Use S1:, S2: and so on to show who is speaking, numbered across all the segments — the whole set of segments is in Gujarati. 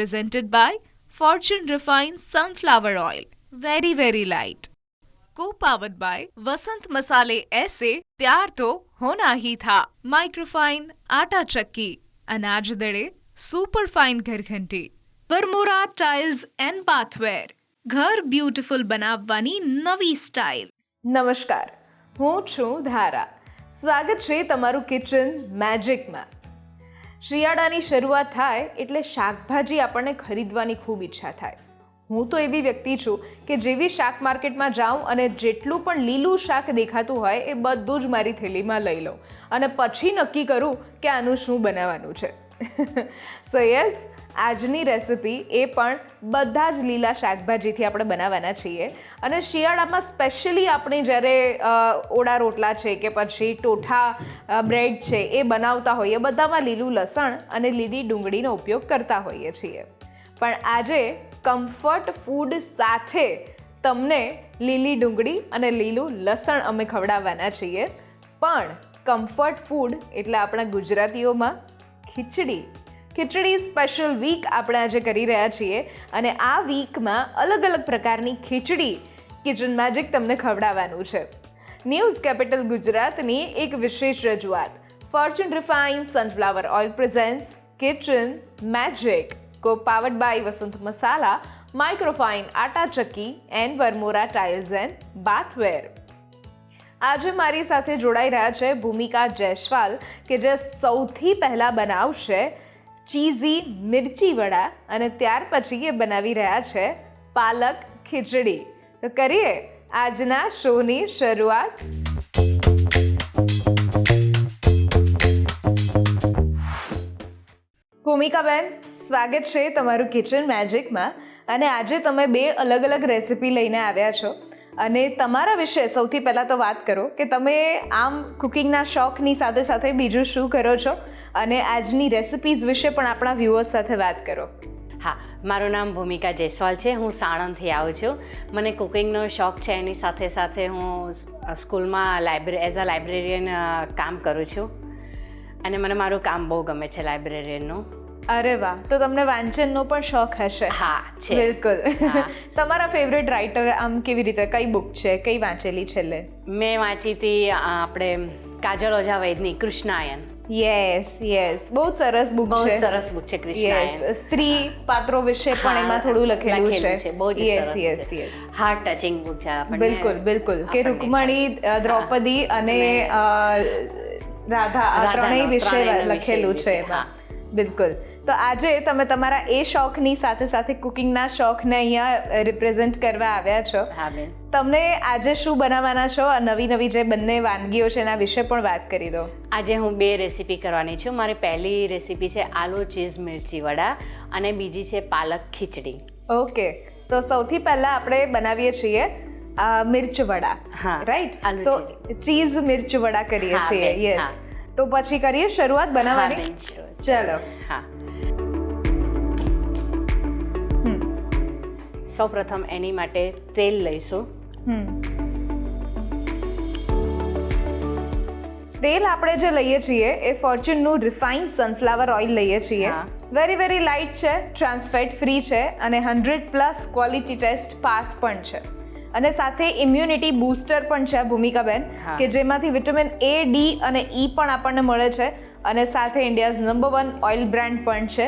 S1: presented by Fortune Refined Sunflower Oil. Very, very light. Co-powered by Vasant Masale ऐसे प्यार तो होना ही था. Microfine आटा चक्की, अनाज दड़े सुपर फाइन ઘરઘંટી. વરમોરા ટાઇલ્સ એન્ડ બાથવેર, ઘર બ્યુટીફુલ બનાવવાની નવી સ્ટાઇલ.
S2: નમસ્કાર, હું છું ધારા. સ્વાગત છે તમારું કિચન મેજિકમાં. શિયાળાની શરૂઆત થાય એટલે શાકભાજી આપણને ખરીદવાની ખૂબ ઈચ્છા થાય. હું તો એવી વ્યક્તિ છું કે જેવી શાક માર્કેટમાં જાઉં અને જેટલું પણ લીલું શાક દેખાતું હોય એ બધું જ મારી થેલીમાં લઈ લઉં અને પછી નક્કી કરું કે આનું શું બનાવવાનું છે. સો યસ, આજની રેસિપી એ પણ બધા જ લીલા શાકભાજીથી આપણે બનાવવાના છીએ. અને શિયાળામાં સ્પેશિયલી આપણે જ્યારે ઓળા રોટલા છે કે પછી ટોઠા બ્રેડ છે એ બનાવતા હોઈએ, બધામાં લીલું લસણ અને લીલી ડુંગળીનો ઉપયોગ કરતા હોઈએ છીએ. પણ આજે કમ્ફર્ટ ફૂડ સાથે તમને લીલી ડુંગળી અને લીલું લસણ અમે ખવડાવવાના છીએ. પણ કમ્ફર્ટ ફૂડ એટલે આપણા ગુજરાતીઓમાં ખીચડી સ્પેશિયલ વીક આપણે આજે કરી રહ્યા છીએ અને આ વીકમાં અલગ અલગ પ્રકારની ખીચડી કિચન મેજિક તમને ખવડાવવાનું છે. ન્યૂઝ કેપિટલ ગુજરાતની એક વિશેષ રજૂઆત Fortune refined sunflower oil presents kitchen magic, co-powered by Vasant Masala, microfine Atta Chakki and Varmora tiles and bathware. આજે મારી સાથે જોડાઈ રહ્યા છે ભૂમિકા જયસ્વાલ કે જે સૌથી પહેલાં બનાવશે ચીઝી મિર્ચી વડા અને ત્યાર પછી એ બનાવી રહ્યા છે પાલક ખીચડી. તો કરીએ આજના શોની શરૂઆત. ભૂમિકાબેન, સ્વાગત છે તમારું કિચન મેજિકમાં. અને આજે તમે બે અલગ અલગ રેસિપી લઈને આવ્યા છો અને તમારા વિશે સૌથી પહેલાં તો વાત કરો કે તમે આમ કુકિંગના શોખની સાથે સાથે બીજું શું કરો છો અને આજની રેસિપીઝ વિશે પણ આપણા વ્યુઅર્સ સાથે વાત કરો.
S3: હા, મારું નામ ભૂમિકા જયસ્વાલ છે. હું સાણંદથી આવું છું. મને કુકિંગનો શોખ છે. એની સાથે સાથે હું સ્કૂલમાં એઝ અ લાઇબ્રેરિયન કામ કરું છું અને મને મારું કામ બહુ ગમે છે લાઇબ્રેરિયનનું.
S2: અરે વાહ, તો તમને વાંચનનો પણ શોખ હશે.
S3: હા છે,
S2: બિલકુલ. તમારા ફેવરેટ રાઇટર આમ કેવી રીતે, કઈ બુક છે, કઈ વાંચેલી છેલ્લે?
S3: મેં વાંચી હતી આપણે કાજલ ઓઝા વૈદની કૃષ્ણાયન.
S2: યસ, બહુ સરસ બુક છે.
S3: બહુ સરસ બુક છે કૃષ્ણાયન.
S2: સ્ત્રી પાત્રો વિશે પણ એમાં થોડું લખેલું છે.
S3: બહુ જ સરસ.
S2: યસ,
S3: હાર્ટ ટચિંગ બુક છે આપણને.
S2: બિલકુલ કે રૂકમણી, દ્રૌપદી અને રાધા આ ત્રણેય વિશે લખેલું છે એમાં. બિલકુલ. તો આજે તમે તમારા એ શોખની સાથે સાથે કુકિંગના શોખને અહીંયા રિપ્રેઝેન્ટ કરવા આવ્યા છો.
S3: હા બેન.
S2: તમને આજે શું બનાવવાના છો? નવી નવી જે બંને વાનગીઓ છે એના વિશે પણ વાત કરી દો.
S3: આજે હું બે રેસીપી કરવાની છું. મારી પહેલી રેસીપી છે આલુ ચીઝ મિર્ચી વડા અને બીજી છે પાલક ખીચડી.
S2: ઓકે, તો સૌથી પહેલાં આપણે બનાવીએ છીએ મિર્ચ વડા.
S3: હા,
S2: રાઈટ.
S3: આલુ
S2: તો ચીઝ મિર્ચ વડા કરીએ છીએ. યસ. તો પછી કરીએ શરૂઆત બનાવવાની. ચલો.
S3: હા, સૌપ્રથમ એની માટે તેલ લઈશું.
S2: તેલ આપણે જે લઈએ છીએ એ ફોર્ચ્યુનનું રિફાઇન્ડ સનફ્લાવર ઓઇલ લઈએ છીએ. વેરી વેરી લાઇટ છે, ટ્રાન્સફેટ ફ્રી છે અને 100+ ક્વોલિટી ટેસ્ટ પાસ પણ છે. અને સાથે ઇમ્યુનિટી બૂસ્ટર પણ છે ભૂમિકાબેન, કે જેમાંથી વિટામિન A, D અને E પણ આપણને મળે છે અને સાથે ઇન્ડિયાઝ નંબર 1 ઓઇલ બ્રાન્ડ પણ છે.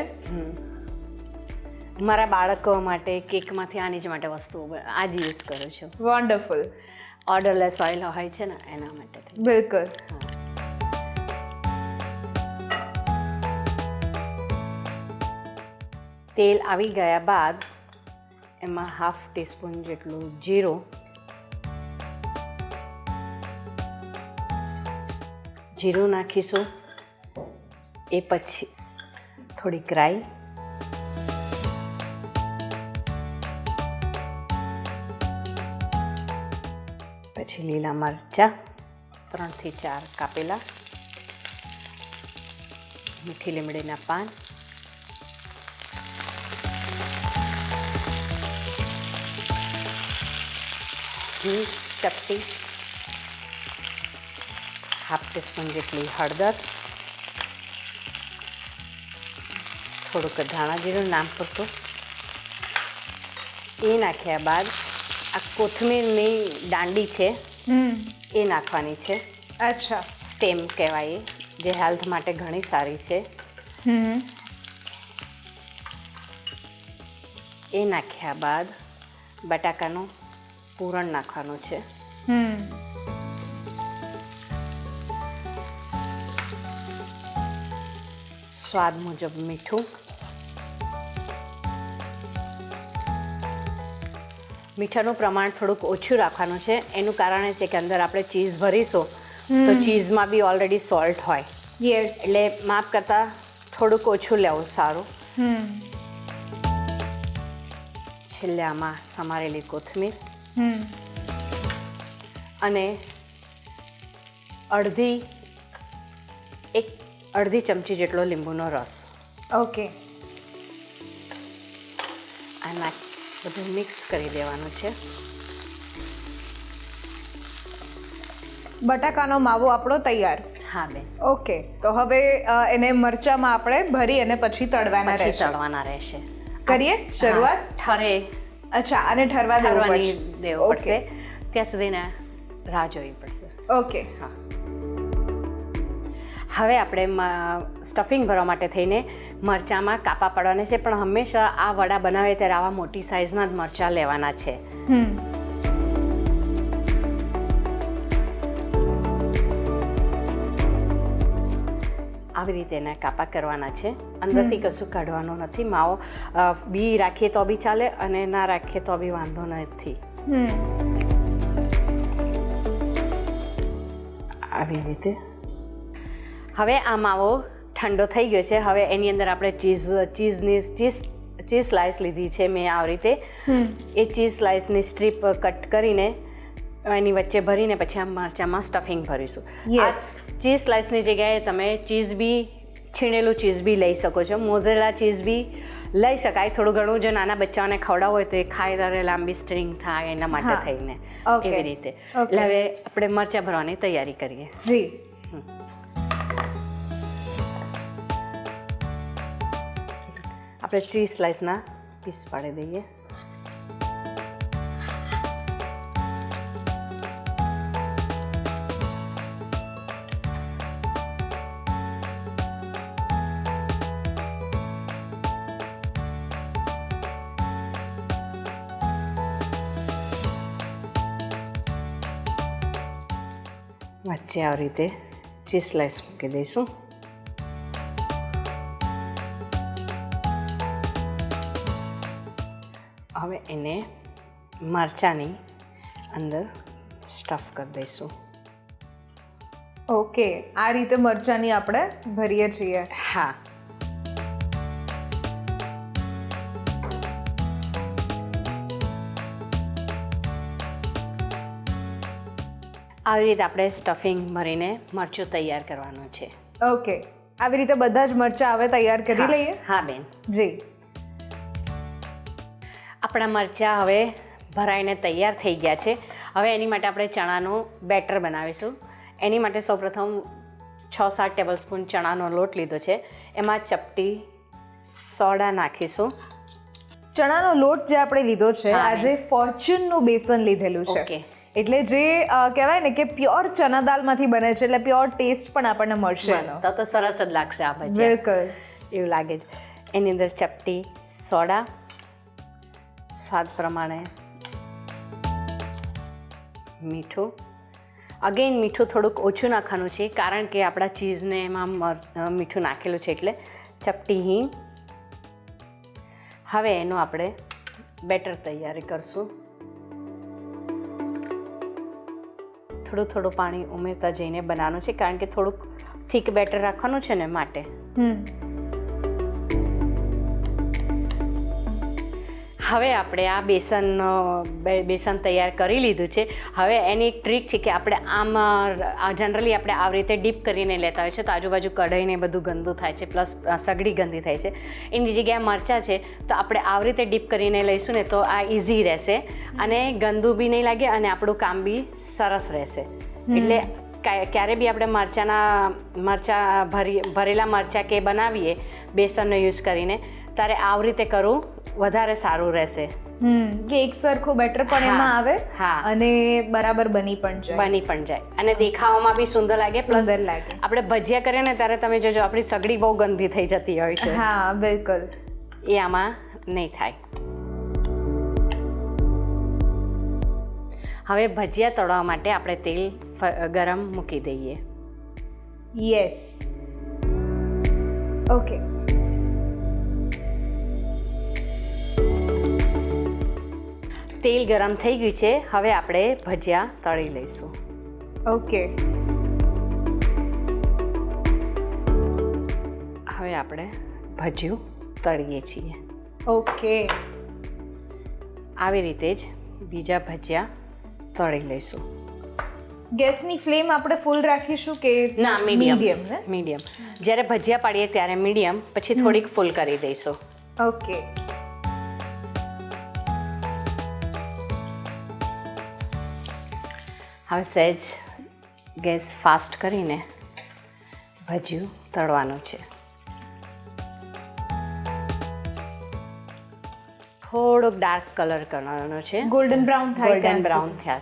S3: મારા બાળકો માટે કેકમાંથી આની જ માટે વસ્તુઓ આ જ યુઝ કરું છું.
S2: વન્ડરફુલ.
S3: ઓર્ડરલેસ ઓઇલ હોય છે ને એના માટે.
S2: બિલકુલ.
S3: તેલ આવી ગયા બાદ એમાં 1/2 ટીસ્પૂન જેટલું જીરું, નાખીશું. એ પછી થોડીક રાઈ, પછી લીલા મરચાં 3 થી 4 કાપેલા, મીઠી લીમડીના પાન, ઘી ચપટી, 1/2 ટીસ્પૂન જેટલી હળદર, થોડુંક ધાણા જીરું નામ પૂરતું. એ નાખ્યા બાદ આ કોથમીરની દાંડી છે એ નાખવાની છે.
S2: અચ્છા.
S3: સ્ટેમ કહેવાય એ, જે હેલ્થ માટે ઘણી સારી છે. એ નાખ્યા બાદ બટાકાનું પૂરણ નાખવાનું છે. સ્વાદ મુજબ મીઠું. મીઠાનું પ્રમાણ થોડુંક ઓછું રાખવાનું છે. એનું કારણ એ છે કે અંદર આપણે ચીઝ ભરીશું તો ચીઝમાં બી ઓલરેડી સોલ્ટ હોય.
S2: યસ.
S3: એટલે માપ કરતાં થોડુંક ઓછું લેવું સારું. છેલ્લે આમાં સમારેલી કોથમીર અને અડધી ચમચી જેટલો લીંબુનો રસ.
S2: ઓકે.
S3: આમાં બધું મિક્સ કરી દેવાનું છે.
S2: બટાકાનો માવો આપણો તૈયાર.
S3: હા બેન.
S2: ઓકે, તો હવે એને મરચામાં આપણે ભરી અને પછી તળવાના રહેશે. કરીએ શરૂઆત.
S3: ઠરે.
S2: અચ્છા, અને ઠરવા દેવું
S3: પડશે. ત્યાં સુધીને રાહ જોવી પડશે.
S2: ઓકે.
S3: હા. હવે આપણે સ્ટફિંગ ભરવા માટે થઈને મરચાંમાં કાપા પાડવાના છે, પણ હંમેશા આ વડા બનાવે ત્યારે આવા મોટી સાઇઝના જ મરચાં લેવાના છે. આવી રીતે એના કાપા કરવાના છે. અંદરથી કશું કાઢવાનું નથી. માવો બી રાખીએ તો બી ચાલે અને ના રાખીએ તો બી વાંધો નથી. આવી રીતે. હવે આ માવો ઠંડો થઈ ગયો છે. હવે એની અંદર આપણે ચીઝ સ્લાઇસ લીધી છે મેં આવી રીતે. એ ચીઝ સ્લાઇસની સ્ટ્રીપ કટ કરીને એની વચ્ચે ભરીને પછી આ મરચાંમાં સ્ટફિંગ ભરીશું. આ ચીઝ સ્લાઇસની જગ્યાએ તમે છીણેલું ચીઝ બી લઈ શકો છો. મોઝરેલા ચીઝ બી લઈ શકાય. થોડું ઘણું જો નાના બચ્ચાઓને ખવડાવવું હોય તો એ ખાય ત્યારે લાંબી સ્ટ્રિંગ થાય એના માટે થઈને એવી રીતે. એટલે હવે આપણે મરચાં ભરવાની તૈયારી કરીએ.
S2: જી.
S3: આપણે ચીઝ સ્લાઇસના પીસ પાડી દઈએ. વચ્ચે આવી રીતે ચીઝ સ્લાઇસ મૂકી દઈશું. હવે એને મરચાંની અંદર સ્ટફ કરી દઈશું.
S2: ઓકે, આ રીતે મરચાંની આપણે ભરીએ છીએ.
S3: હા. આવી રીતે આપણે સ્ટફિંગ ભરીને મરચું તૈયાર કરવાનું છે.
S2: ઓકે, આવી રીતે બધા જ મરચાં હવે તૈયાર કરી લઈએ.
S3: હા બેન.
S2: જી.
S3: આપણા મરચાં હવે ભરાઈને તૈયાર થઈ ગયા છે. હવે એની માટે આપણે ચણાનું બેટર બનાવીશું. એની માટે સૌપ્રથમ 6-7 ટેબલ સ્પૂન ચણાનો લોટ લીધો છે. એમાં ચપટી સોડા નાખીશું.
S2: ચણાનો લોટ જે આપણે લીધો છે, આજે ફોર્ચ્યુનનું બેસન લીધેલું છે.
S3: ઓકે.
S2: એટલે જે કહેવાય ને કે પ્યોર ચણા દાળમાંથી બને છે, એટલે પ્યોર ટેસ્ટ પણ આપણને મળશે.
S3: તો સરસ જ લાગશે આ ભજીયા.
S2: બિલકુલ
S3: એવું લાગે છે. એની અંદર ચપટી સોડા, સ્વાદ પ્રમાણે મીઠું. અગેન મીઠું થોડુંક ઓછું નાખવાનું છે, કારણ કે આપણા ચીઝને એમાં મીઠું નાખેલું છે. એટલે ચપટી હિંગ. હવે એનું આપણે બેટર તૈયારી કરશું. થોડું પાણી ઉમેરતા જઈને બનાવવાનું છે, કારણ કે થોડુંક થીક બેટર રાખવાનું છે ને માટે. હવે આપણે આ બેસન તૈયાર કરી લીધું છે. હવે એની એક ટ્રીક છે કે આપણે આમ જનરલી આપણે આવી રીતે ડીપ કરીને લેતા હોય છે તો આજુબાજુ કઢાઈને બધું ગંદુ થાય છે, પ્લસ સગડી ગંદી થાય છે. એની જગ્યાએ મરચાં છે તો આપણે આવી રીતે ડીપ કરીને લઈશું ને તો આ ઇઝી રહેશે અને ગંદુ બી નહીં લાગે અને આપણું કામ બી સરસ રહેશે. એટલે ક્યારે બી આપણે ભરેલા મરચાં કે બનાવીએ બેસનનો યુઝ કરીને ત્યારે આવી રીતે કરવું વધારે સારું રહેશે.
S2: કે એક સરખો બેટર પણ એમાં આવે અને બરાબર બની પણ જાય
S3: અને દેખાવામાં બી સુંદર લાગે. પ્લસ
S2: લાગે.
S3: આપણે ભજીયા કરીએ ને ત્યારે તમે જોજો આપણી સગડી બહુ ગંદી થઈ જતી હોય છે.
S2: હા બિલકુલ.
S3: એ આમાં નહીં થાય. હવે ભજીયા તળવા માટે આપણે તેલ ગરમ મૂકી દઈએ.
S2: યસ. ઓકે.
S3: તેલ ગરમ થઈ ગયું છે. હવે આપણે ભજીયા તળી લઈશું.
S2: ઓકે.
S3: હવે આપણે ભજીયું તળીએ છીએ.
S2: ઓકે.
S3: આવી રીતે જ બીજા ભજીયા તળી લઈશું.
S2: ગેસની ફ્લેમ આપણે ફૂલ રાખીશું કે
S3: ના, મીડિયમ. જ્યારે ભજીયા પાડીએ ત્યારે મીડિયમ, પછી થોડીક ફૂલ કરી દઈશું.
S2: ઓકે.
S3: હવે સહેજ ગેસ ફાસ્ટ કરીને ભજીયું તળવાનું છે. થોડોક ડાર્ક કલર કરવાનો છે.
S2: ગોલ્ડન બ્રાઉન
S3: થયા.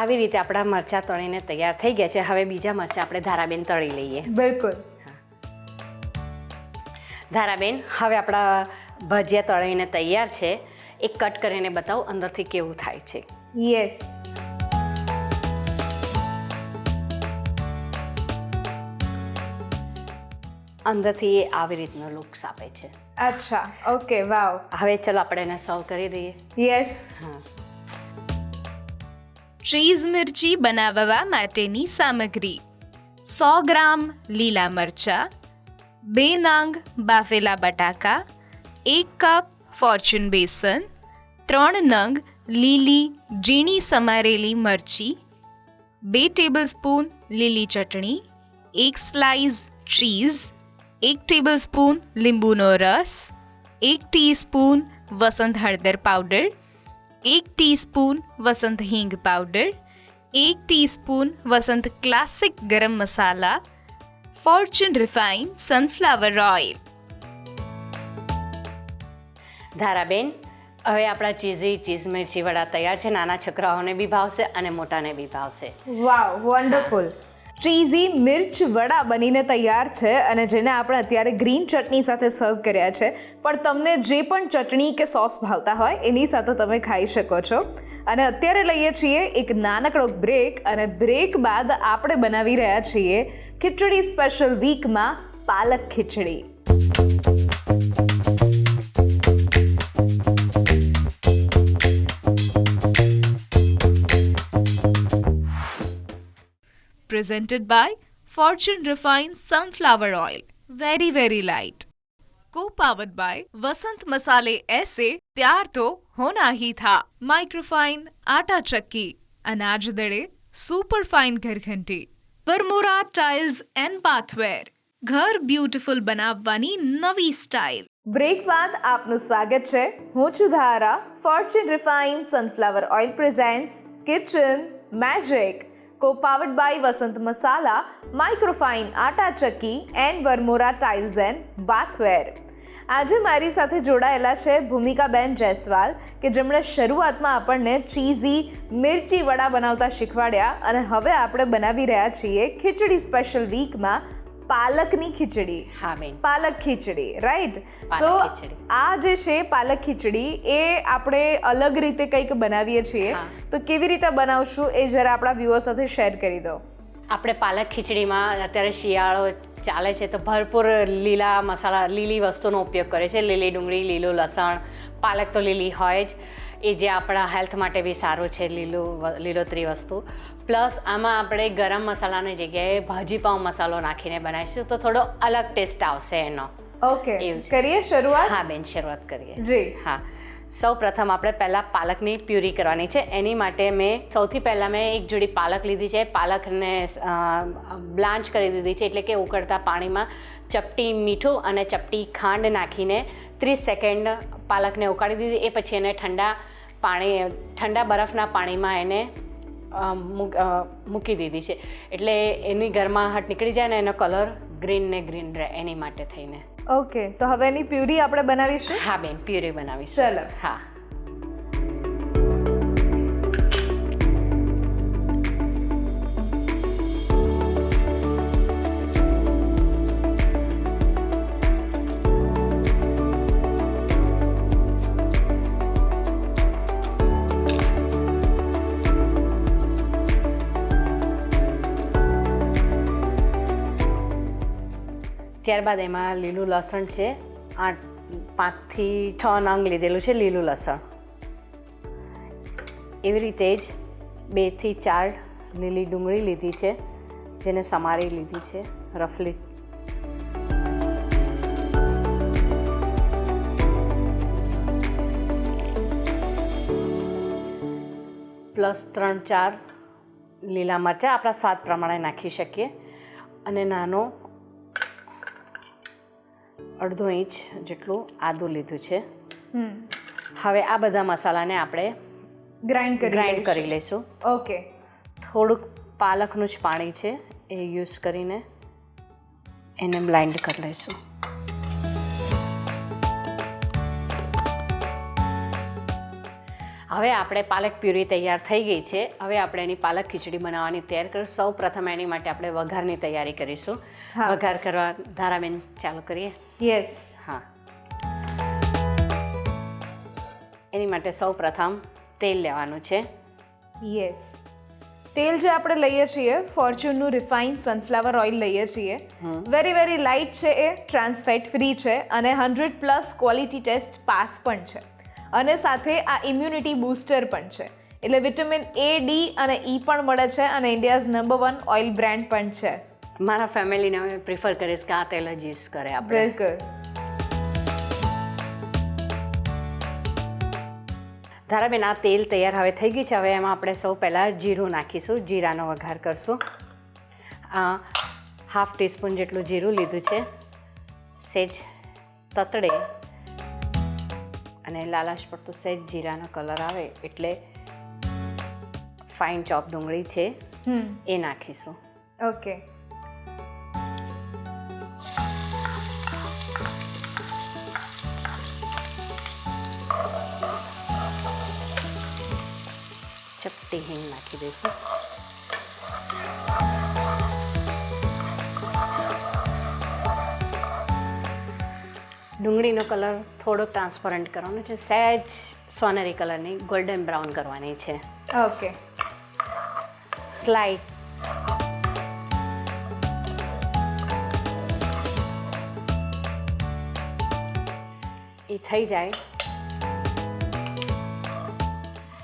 S3: આવી રીતે આપણા મરચાં તળીને તૈયાર થઈ ગયા છે. હવે બીજા મરચાં આપણે ધારાબેન તળી લઈએ.
S2: બિલકુલ.
S3: ધારાબેન, હવે આપણા ભજીયા તળીને તૈયાર છે. એક કટ કરીને બતાવો અંદરથી કેવું થાય છે.
S2: યસ.
S3: અંદરથી એ આવી રીતનો લુક્સ આપે છે.
S2: અચ્છા. ઓકે. વાવ.
S3: હવે ચલો આપણે એને સર્વ કરી દઈએ.
S2: યસ.
S1: ચીઝ મિર્ચી બનાવવા માટેની સામગ્રી: 100 ગ્રામ લીલા મરચાં, 2 નંગ બાફેલા બટાકા, 1 કપ ફોર્ચ્યુન બેસન, 3 નંગ લીલી ઝીણી સમારેલી મરચી, 2 ટેબલસ્પૂન લીલી ચટણી, 1 સ્લાઇસ ચીઝ, 1 ટેબલસ્પૂન લીંબુનો રસ, 1 ટીસ્પૂન વસંત હળદર પાવડર, 1 ટીસ્પૂન વસંત હિંગ પાવડર, 1 ટીસ્પૂન વસંત ક્લાસિક ગરમ મસાલા, Fortune refine sunflower oil.
S3: Dharaben, હવે આપણા ચીઝ મિર્ચી વડા તૈયાર છે. નાના છોકરાઓને બી ભાવશે અને મોટાને બી ભાવશે.
S2: વાવ, વન્ડરફુલ. ચીઝી મિર્ચ વડા બનીને તૈયાર છે અને જેને આપણે અત્યારે ગ્રીન ચટણી સાથે સર્વ કર્યા છે. પણ તમને જે પણ ચટણી કે સોસ ભાવતા હોય એની સાથે તમે ખાઈ શકો છો. અને અત્યારે લઈએ છીએ એક નાનકડો બ્રેક, અને બ્રેક બાદ આપણે બનાવી રહ્યા છીએ ખીચડી સ્પેશિયલ વીકમાં પાલક ખીચડી.
S1: Presented by Fortune Refined Sunflower Oil. Very, very light. Co-powered by Vasant Masale ऐसे प्यार तो होना ही था. Microfine आटा चक्की, अनाज दड़े सुपर फाइन घर घंटी, वर्मोरा टाइल्स एंड बाथवेर, घर ब्यूटीफुल બનાવવાની નવી સ્ટાઇલ.
S2: બ્રેક બાદ આપનું સ્વાગત છે. હું છું Dhara. Fortune refine sunflower oil presents kitchen magic, co-powered by Vasant Masala, microfine Atta Chakki and Varmora tiles and bathware. આજે મારી સાથે જોડાયેલા છે ભૂમિકાબેન જયસ્વાલ, કે જેમણે શરૂઆતમાં આપણને ચીઝી મિર્ચી વડા બનાવતા શીખવાડ્યા, અને હવે આપણે બનાવી રહ્યા છીએ ખીચડી સ્પેશિયલ વીકમાં પાલકની ખીચડી.
S3: હા બેન,
S2: પાલક ખીચડી, રાઈટ? સો
S3: ખીચડી.
S2: આ જે છે પાલક ખીચડી, એ આપણે અલગ રીતે કંઈક બનાવીએ છીએ. તો કેવી રીતે બનાવશું એ જરા આપણા વ્યુઅર સાથે શેર કરી દો.
S3: આપણે પાલક ખીચડીમાં અત્યારે શિયાળો ચાલે છે તો ભરપૂર લીલા મસાલા, લીલી વસ્તુનો ઉપયોગ કરે છે. લીલી ડુંગળી, લીલું લસણ, પાલક તો લીલી હોય જ, એ જે આપણા હેલ્થ માટે બી સારું છે, લીલોતરી વસ્તુ. પ્લસ આમાં આપણે ગરમ મસાલાની જગ્યાએ ભાજી પાઉં મસાલો નાખીને બનાવીશું તો થોડો અલગ ટેસ્ટ આવશે એનો.
S2: ઓકે, કરીએ શરૂઆત?
S3: હા બેન, શરૂઆત કરીએ.
S2: જી.
S3: હા, સૌ પ્રથમ આપણે પહેલાં પાલકની પ્યુરી કરવાની છે. એની માટે સૌથી પહેલાં મેં એક જોડી પાલક લીધી છે. પાલકને બ્લાન્ચ કરી દીધી છે, એટલે કે ઉકળતા પાણીમાં ચપટી મીઠું અને ચપટી ખાંડ નાખીને 30 સેકન્ડ પાલકને ઉકાળી દીધી. એ પછી એને ઠંડા બરફના પાણીમાં એને મૂકી દીધી છે, એટલે એની ગરમાહટ નીકળી જાય ને એનો કલર ગ્રીન રહે એની માટે થઈને.
S2: ઓકે, તો હવે એની પ્યુરી આપણે બનાવીશું.
S3: હા બેન, પ્યુરી બનાવીશું.
S2: ચલો.
S3: હા. ત્યારબાદ એમાં લીલું લસણ છે, 5 થી 6 નંગ લીધેલું છે લીલું લસણ. એવી રીતે જ 2 થી 4 લીલી ડુંગળી લીધી છે, જેને સમારી લીધી છે રફલી. પ્લસ 3-4 લીલા મરચાં આપણા સ્વાદ પ્રમાણે નાખી શકીએ, અને નાનો 1/2 ઇંચ જેટલું આદું લીધું છે. હવે આ બધા મસાલાને આપણે ગ્રાઇન્ડ કરી લઈશું.
S2: ઓકે.
S3: થોડુંક પાલકનું જ પાણી છે એ યુઝ કરીને એને બ્લાઇન્ડ કરી લઈશું. હવે આપણે પાલક પ્યુરી તૈયાર થઈ ગઈ છે. હવે આપણે એની પાલક ખીચડી બનાવવાની તૈયાર કરીશું. સૌ પ્રથમ એની માટે આપણે વઘારની તૈયારી કરીશું. વઘાર કરવા ધારાબેન ચાલુ કરીએ.
S2: યસ.
S3: હા. એની માટે સૌ પ્રથમ તેલ લેવાનું છે.
S2: યસ. તેલ જે આપણે લઈએ છીએ ફોર્ચ્યુનનું રિફાઇન્ડ સનફ્લાવર ઓઇલ લઈએ છીએ. વેરી લાઇટ છે, એ ટ્રાન્સ ફેટ ફ્રી છે અને 100+ ક્વોલિટી ટેસ્ટ પાસ પણ છે, અને સાથે આ ઇમ્યુનિટી બૂસ્ટર પણ છે. એટલે વિટામિન A, D અને E પણ મળે છે, અને ઇન્ડિયાઝ નંબર 1 ઓઇલ બ્રાન્ડ પણ છે.
S3: મારા ફેમિલીને અમે પ્રિફર કરીશ કે આ તેલ જ યુઝ કરે આપણે.
S2: બિલકુલ.
S3: ધારાબેન, આ તેલ તૈયાર હવે થઈ ગયું છે. હવે એમાં આપણે સૌ પહેલાં જીરું નાખીશું. જીરાનો વઘાર કરશું. 1/2 ટીસ્પૂન જેટલું જીરું લીધું છે. સેજ તતડે અને લાલાશ પડતું સેજ જીરાનો કલર આવે એટલે ફાઇન ચોપ ડુંગળી છે એ નાખીશું.
S2: ઓકે.
S3: ચપટી હિંગ નાખી દઈશું. ડુંગળીનો કલર થોડોક ટ્રાન્સપરન્ટ કરવાનો છે, સહેજ સોનેરી કલરની ગોલ્ડન બ્રાઉન કરવાની છે.
S2: ઓકે.
S3: સ્લાઇડ એ થઈ જાય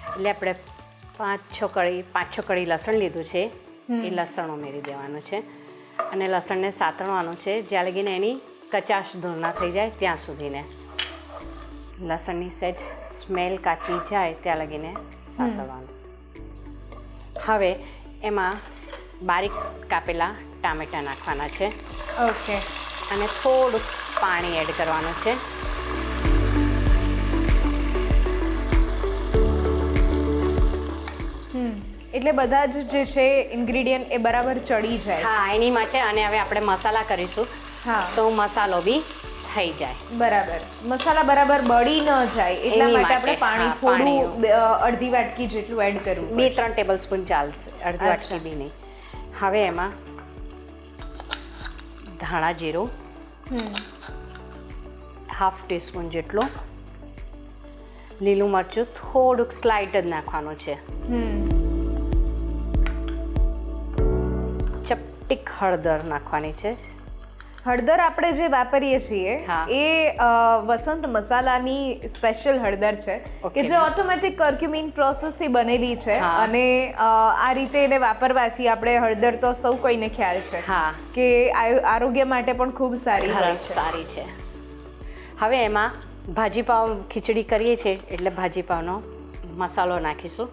S3: એટલે આપણે 5-6 કળી લસણ લીધું છે, એ લસણ ઉમેરી દેવાનું છે અને લસણને સાતળવાનું છે જ્યાં લગીને એની કચાશ દૂર ના થઈ જાય ત્યાં સુધીને. લસણની સહેજ સ્મેલ કાચી જાય ત્યાં લગીને સાતળવાનું. હવે એમાં બારીક કાપેલા ટામેટાં નાખવાના છે.
S2: ઓકે.
S3: અને થોડુંક પાણી એડ કરવાનું છે.
S2: એટલે બધા જ જે છે ઇન્ગ્રીડિયન્ટ એ બરાબર ચડી જાય.
S3: હા, એની માટે. અને હવે આપણે મસાલા કરીશું.
S2: હા.
S3: તો મસાલો બી થઈ જાય
S2: બરાબર. મસાલા બરાબર બળી ન જાય એટલા માટે આપણે પાણી થોડું 1/2 વાટકી જેટલું એડ કરવું.
S3: 2-3 ટેબલસ્પૂન ચાલશે, 1/2 વાટકી બી નહીં. હવે એમાં ધાણા જીરું 1/2 ટીસ્પૂન જેટલું, લીલું મરચું થોડુંક સ્લાઇટ જ નાખવાનું છે, ચપટીક હળદર નાખવાની છે.
S2: હળદર આપણે જે વાપરીએ છીએ
S3: હા.
S2: એ વસંત મસાલાની સ્પેશિયલ હળદર છે કે જે ઓટોમેટિક કર્ક્યુમિન પ્રોસેસથી બનેલી છે.
S3: હા.
S2: અને આ રીતે એને વાપરવાથી આપણે હળદર તો સૌ કોઈને ખ્યાલ છે
S3: હા.
S2: કે આરોગ્ય માટે પણ ખૂબ સારી હોય છે.
S3: સારી છે. હવે એમાં ભાજી પાવ ખીચડી કરીએ છીએ એટલે ભાજી પાવનો મસાલો નાખીશું.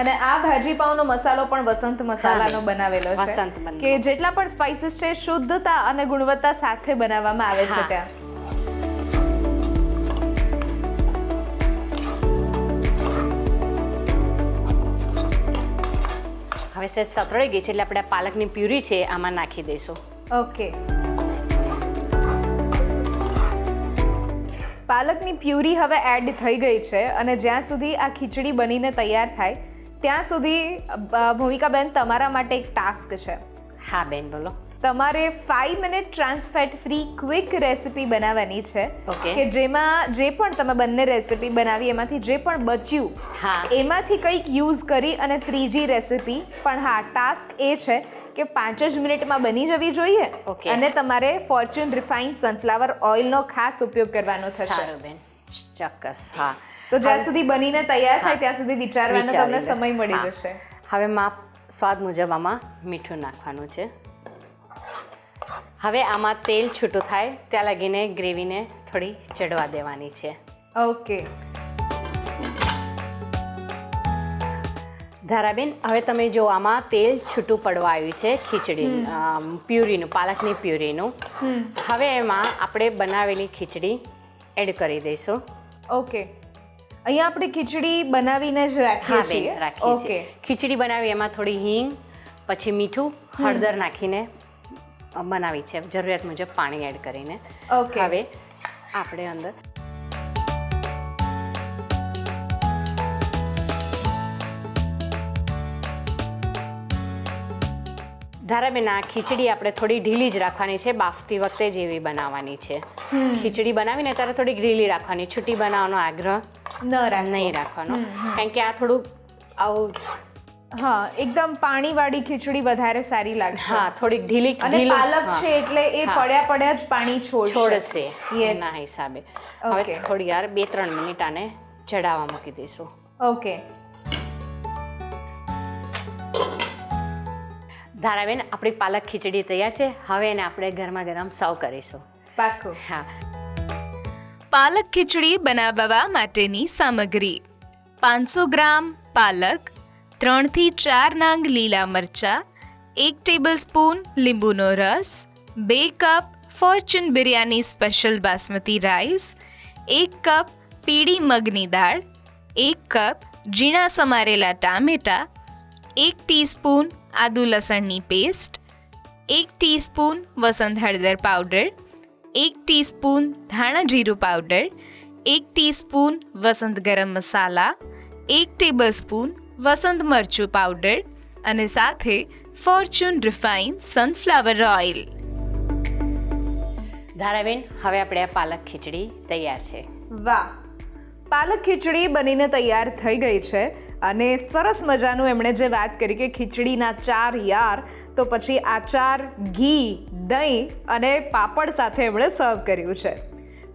S2: અને આ ભાજી પાવનો મસાલો પણ વસંત મસાલાનો બનાવેલો છે
S3: વસંત બનાવેલો.
S2: કે જેટલા પણ સ્પાઇસીસ છે શુદ્ધતા અને ગુણવત્તા સાથે બનાવવામાં આવે છે
S3: હા.
S2: ત્યાં.
S3: હવે સેજ સતળાઈ ગઈ છે એટલે આપણે પાલકની પ્યુરી છે આમાં નાખી દઈશું.
S2: ઓકે. પાલકની પ્યુરી હવે એડ થઈ ગઈ છે અને જ્યાં સુધી આ ખીચડી બનીને તૈયાર થાય ત્યાં સુધી ભૂમિકાબેન તમારા માટે એક ટાસ્ક છે.
S3: હા બેન બોલો.
S2: તમારે 5 minute trans fat free quick recipe બનાવવાની છે
S3: Okay.
S2: કે જેમાં જે પણ તમે બંને રેસિપી બનાવી એમાંથી જે પણ બચ્યું
S3: હા.
S2: એમાંથી કંઈક યુઝ કરી અને ત્રીજી રેસિપી પણ હા ટાસ્ક એ છે કે 5 જ મિનિટમાં બની જવી જોઈએ
S3: Okay.
S2: અને તમારે ફોર્ચ્યુન રિફાઇન્ડ સનફ્લાવર ઓઇલનો ખાસ ઉપયોગ કરવાનો થશે.
S3: સારું બેન, ચોક્કસ. હા,
S2: તો જ્યાં સુધી બનીને તૈયાર થાય
S3: હા.
S2: ત્યાં સુધી વિચારવાનો તમને
S3: વિચારી લે.
S2: સમય મળી
S3: હા.
S2: જશે.
S3: હવે માપ સ્વાદ મુજબ આમાં મીઠું નાખવાનું છે. હવે આમાં તેલ છૂટું થાય ત્યાં લાગીને ગ્રેવીને થોડી ચડવા દેવાની છે.
S2: ઓકે.
S3: ધારાબેન, હવે તમે જો આમાં તેલ છૂટું પડવા આવ્યું છે ખીચડી પ્યુરીનું, પાલકની પ્યુરીનું. હવે એમાં આપણે બનાવેલી ખીચડી એડ કરી દઈશું.
S2: ઓકે. અહીંયા આપણે ખીચડી બનાવીને જ રાખીએ
S3: હા બેન,
S2: છીએ.
S3: રાખીએ
S2: ઓકે.
S3: છીએ. ખીચડી બનાવી એમાં થોડી હિંગ, પછી મીઠું, હળદર નાખીને બનાવી છે જરૂરિયાત મુજબ પાણી એડ કરીને.
S2: ઓકે.
S3: હવે આપણે અંદર ધારાબેન, આ ખીચડી આપણે થોડી ઢીલી જ રાખવાની છે, બાફતી વખતે જ એવી બનાવવાની છે. ખીચડી બનાવીને ત્યારે થોડી ઢીલી રાખવાની, છૂટી બનાવવાનો આગ્રહ નહીં રાખવાનો, કારણ કે આ થોડું આવું
S2: હા એકદમ પાણીવાળી ખીચડી વધારે સારી લાગશે.
S3: હા થોડીક ઢીલી
S2: અને
S3: ઢીલું,
S2: પાલક
S3: હા.
S2: છે એટલે એ
S3: હા.
S2: પડ્યા જ પાણી
S3: છોડશે
S2: Yes.
S3: એના હિસાબે.
S2: Okay.
S3: હવે થોડી વાર 2-3 મિનિટ આને ચડાવવા મૂકી દઈશું.
S2: ઓકે.
S3: ધારાબેન, આપણી પાલક ખીચડી તૈયાર છે. હવે એને આપણે ગરમા ગરમ સર્વ કરીશું.
S2: પાક્કું.
S3: હા,
S1: પાલક ખીચડી બનાવવા માટેની સામગ્રી: 500 ગ્રામ પાલક, 3 થી 4 નંગ લીલા મરચાં, 1 ટેબલસ્પૂન લીંબુનો રસ, 2 cup Fortune biryani special basmati rice, 1 cup પીળી મગની દાળ, 1 કપ ઝીણા સમારેલા ટામેટાં, 1 ટીસ્પૂન આદુ લસણની પેસ્ટ, 1 ટીસ્પૂન વસંત હળદર પાવડર, 1 ટીસ્પૂન ધાણા જીરું પાવડર, 1 ટીસ્પૂન વસંત ગરમ મસાલા, 1 ટેબલસ્પૂન વસંત મરચું પાવડર અને સાથે Fortune refined sunflower oil.
S3: Dharaben, હવે આપણે આ પાલક ખીચડી તૈયાર છે.
S2: વાહ, પાલક ખીચડી બનીને તૈયાર થઈ ગઈ છે અને સરસ મજાનું એમણે જે વાત કરી કે ખીચડીના 4 યાર, તો પછી આચાર, ઘી, દહીં અને પાપડ સાથે એમણે સર્વ કર્યું છે.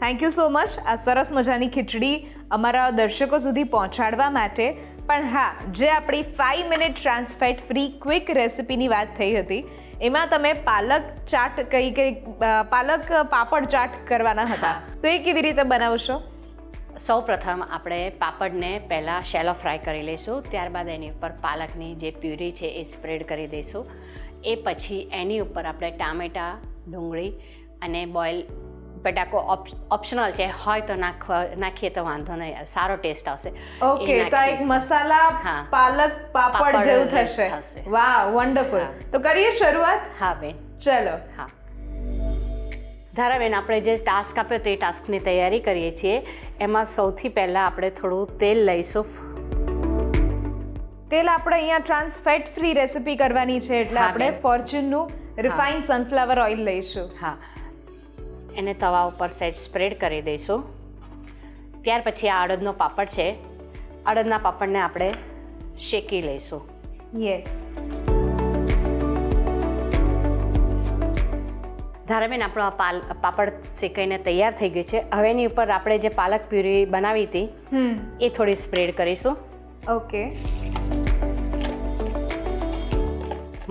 S2: થેન્ક યુ સો મચ આ સરસ મજાની ખીચડી અમારા દર્શકો સુધી પહોંચાડવા માટે. પણ હા, જે આપણી 5 minute trans fat free quick રેસિપીની વાત થઈ હતી એમાં તમે પાલક ચાટ પાલક પાપડ ચાટ કરવાના હતા, તો એ કેવી રીતે બનાવશો?
S3: સૌ પ્રથમ આપણે પાપડને પહેલાં શેલો ફ્રાય કરી લઈશું. ત્યારબાદ એની ઉપર પાલકની જે પ્યુરી છે એ સ્પ્રેડ કરી દઈશું. એ પછી એની ઉપર આપણે ટામેટાં, ડુંગળી અને બોઇલ બટાકો ઓપ્શનલ છે, હોય તો નાખીએ તો વાંધો નહીં, સારો ટેસ્ટ આવશે.
S2: ઓકે, તો આ એક મસાલા
S3: હા.
S2: પાલક પાપડ જેવું
S3: થશે.
S2: થશે. વાહ, વન્ડરફુલ. તો કરીએ શરૂઆત.
S3: હા બેન,
S2: ચલો.
S3: હા. ધારાબેન, આપણે જે ટાસ્ક આપ્યો તો એ ટાસ્કની તૈયારી કરીએ છીએ. એમાં સૌથી પહેલાં આપણે થોડું તેલ લઈશું.
S2: તેલ આપણે અહીંયા ટ્રાન્સ ફેટ ફ્રી રેસિપી કરવાની છે એટલે
S3: હા,
S2: આપણે
S3: બેન.
S2: ફોર્ચ્યુનનું રિફાઇન્ડ સનફ્લાવર ઓઇલ લઈશું.
S3: હા, એને તવા ઉપર સહેજ સ્પ્રેડ કરી દઈશું. ત્યાર પછી આ અડદનો પાપડ છે, અડદના પાપડને આપણે શેકી લઈશું.
S2: યસ.
S3: ધારાબેન, આપણો આ પાપડ શેકાઈને તૈયાર થઈ ગયું છે. હવે એની ઉપર આપણે જે પાલક પ્યુરી બનાવી હતી એ થોડી સ્પ્રેડ કરીશું.
S2: ઓકે.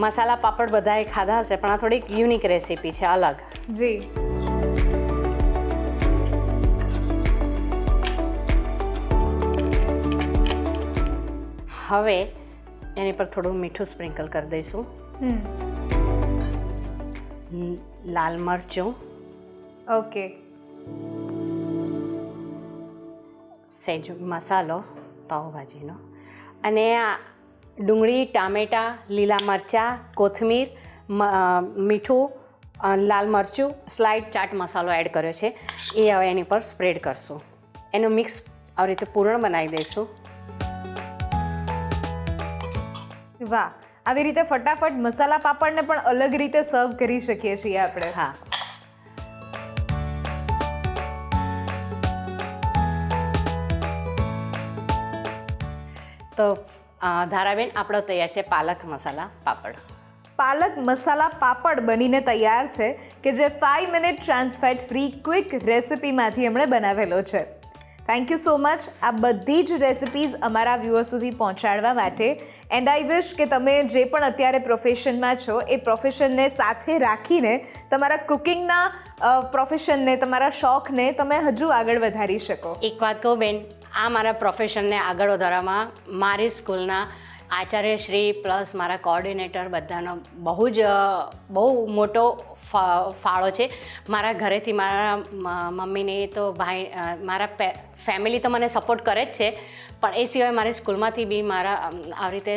S3: મસાલા પાપડ બધાએ ખાધા હશે, પણ આ થોડીક યુનિક રેસીપી છે, અલગ.
S2: જી.
S3: હવે એની પર થોડું મીઠું સ્પ્રિંકલ કરી દઈશું, લાલ મરચું,
S2: ઓકે,
S3: સેજ મસાલો પાવભાજીનો, અને આ ડુંગળી, ટામેટાં, લીલા મરચાં, કોથમીર, મીઠું, લાલ મરચું, સ્લાઇડ ચાટ મસાલો એડ કર્યો છે, એ હવે એની પર સ્પ્રેડ કરશું. એનું મિક્સ આવી રીતે પૂરણ બનાવી દઈશું.
S2: વાહ, આવી રીતે ફટાફટ મસાલા પાપડને પણ અલગ રીતે સર્વ કરી શકીએ છીએ આપણે.
S3: હા, તો ધારાબેન, આપણો તૈયાર છે પાલક મસાલા પાપડ.
S2: પાલક મસાલા પાપડ બનીને તૈયાર છે, કે જે 5 મિનિટ ટ્રાન્સફેટ ફ્રી ક્વિક રેસિપીમાંથી એમણે બનાવેલો છે. થેન્ક યુ સો મચ આ બધી જ રેસિપીઝ અમારા વ્યુઅર સુધી પહોંચાડવા માટે. એન્ડ આઈ વિશ કે તમે જે પણ અત્યારે પ્રોફેશનમાં છો એ પ્રોફેશનને સાથે રાખીને તમારા કુકિંગના પ્રોફેશનને, તમારા શોખને તમે હજુ આગળ વધારી શકો.
S3: એક વાત કહું બેન, આ મારા પ્રોફેશનને આગળ વધારવામાં મારી સ્કૂલના આચાર્યશ્રી પ્લસ મારા કોઓર્ડિનેટર બધાનો બહુ મોટો ફાળો છે. મારા ઘરેથી મારા મમ્મીને તો ભાઈ, મારા ફેમિલી તો મને સપોર્ટ કરે જ છે, પણ એ સિવાય મારી સ્કૂલમાંથી બી મારા આવી રીતે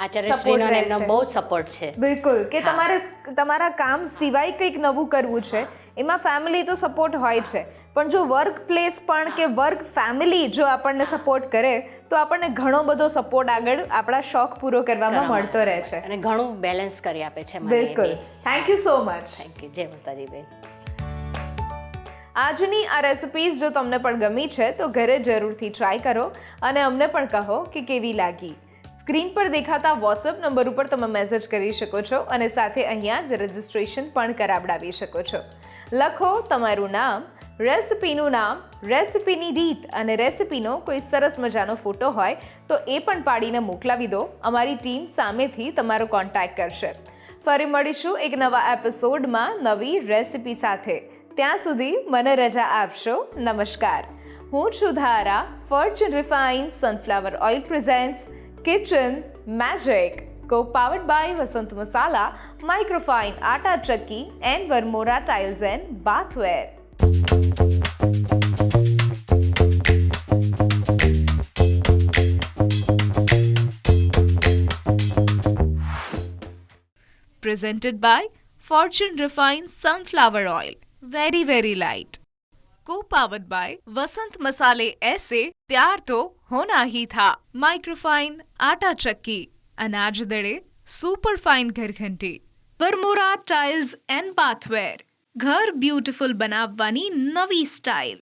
S3: આચાર્યશ્રીનો અને એમનો બહુ સપોર્ટ છે.
S2: બિલકુલ, કે તમારા કામ સિવાય કંઈક નવું કરવું છે એમાં ફેમિલી તો સપોર્ટ હોય છે, પણ જો વર્ક પ્લેસ પણ કે વર્ક ફેમિલી જો આપણને સપોર્ટ કરે તો આપણને ઘણો બધો સપોર્ટ આગળ આપણા શોખ પૂરો કરવામાં મળતો રહે છે,
S3: અને ઘણું બેલેન્સ કરી આપે છે મને.
S2: બિલકુલ, thank you so much.
S3: Thank you. જય માતાજી બેન.
S2: આજની આ રેસિપીઝ જો તમને પણ ગમી છે તો ઘરે જરૂરથી ટ્રાય કરો અને અમને પણ કહો કે કેવી લાગી. સ્ક્રીન પર દેખાતા વોટ્સએપ નંબર ઉપર તમે મેસેજ કરી શકો છો અને સાથે અહીંયા જ રજિસ્ટ્રેશન પણ કરાવડાવી શકો છો. લખો તમારું નામ, રેસિપીનું નામ, રેસિપીની રીત અને રેસિપીનો કોઈ સરસ મજાનો ફોટો હોય તો એ પણ પાડીને મોકલાવી દો. અમારી ટીમ સામેથી તમારો કોન્ટેક્ટ કરશે. ફરી મળીશું એક નવા એપિસોડમાં નવી રેસિપી સાથે. ત્યાં સુધી મને રજા આપશો. નમસ્કાર. હું છું Dhara. Fortune refined sunflower oil presents kitchen magic, co-powered by Vasant Masala, microfine Atta Chakki and Varmora tiles and bathware.
S1: Presented by Fortune Refined Sunflower Oil. Very, very light. Co-powered by वसंत मसाले ऐसे प्यार तो होना ही था. माइक्रोफाइन आटा चक्की, अनाज दड़े सुपर फाइन घर घंटी, वर्मोरा टाइल्स एंड बाथवेर, घर ब्यूटिफुल बनावવાની નવી સ્ટાઇલ.